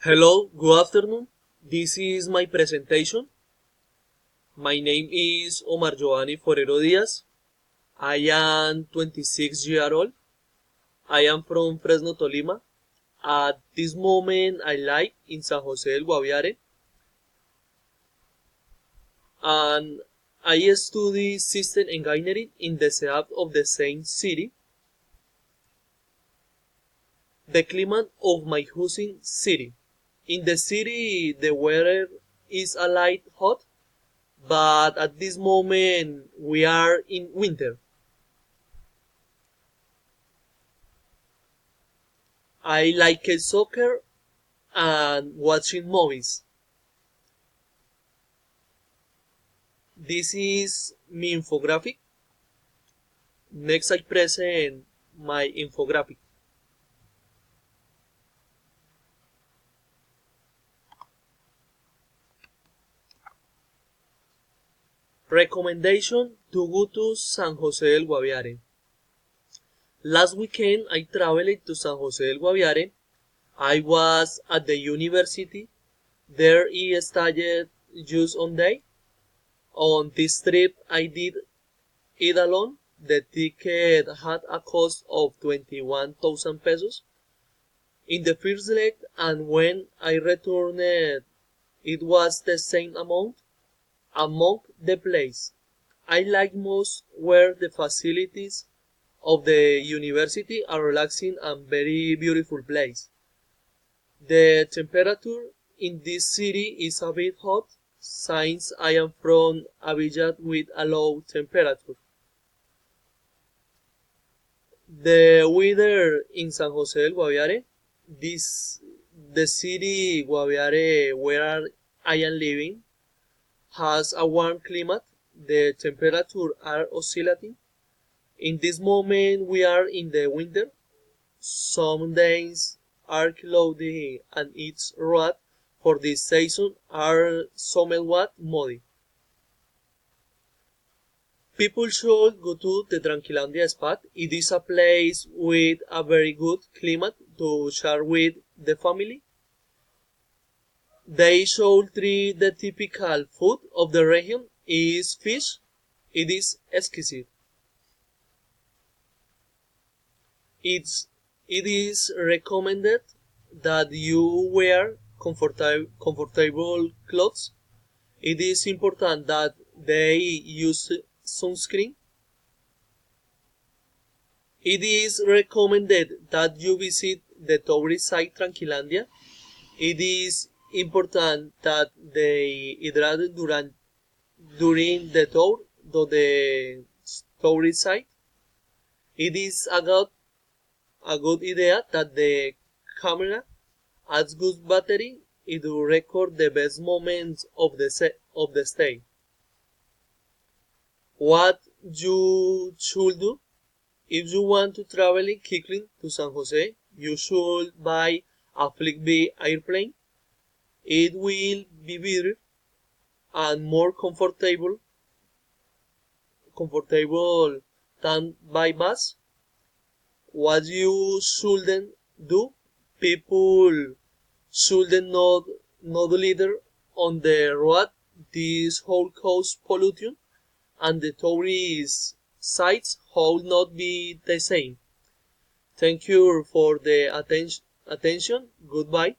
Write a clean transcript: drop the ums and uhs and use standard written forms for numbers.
Hello, good afternoon. This is my presentation. My name is Omar Giovanni Forero Diaz. I am 26 years old. I am from Fresno, Tolima. At this moment, I live in San Jose del Guaviare, and I study system engineering in the setup of the same city. The climate of my housing city. In the city, the weather is a light hot, but at this moment we are in winter. I like soccer and watching movies. This is my infographic. Next, I present my infographic. Recommendation to go to San Jose del Guaviare. Last weekend, I traveled to San Jose del Guaviare. I was at the university. There I studied just one day. On this trip, I did it alone. The ticket had a cost of 21,000 pesos. In the first leg, and when I returned, it was the same amount. Among the place I like most were the facilities of the university, a relaxing and very beautiful place. The temperature in this city is a bit hot since I am from a village with a low temperature. The weather in San Jose del Guaviare, this the city Guaviare where I am living, has a warm climate. The temperatures are oscillating. In this moment, we are in the winter. Some days are cloudy and it's hot. For this season are somewhat muddy. People should go to the Tranquilandia spot. It is a place with a very good climate to share with the family. They should treat the typical food of the region is fish. It is exquisite. It is recommended that you wear comfortable clothes. It is important that they use sunscreen. It is recommended that you visit the tourist site Tranquilandia. It is important that they hydrate during the tour to the tourist site. It is a good idea that the camera has good battery. It will record the best moments of the stay. What you should do if you want to travel quickly to San Jose, you should buy a Flight B airplane. It will be better and more comfortable than by bus. What you shouldn't do, people shouldn't not litter on the road. This whole cause pollution, and the tourist sites will not be the same. Thank you for the attention. Goodbye.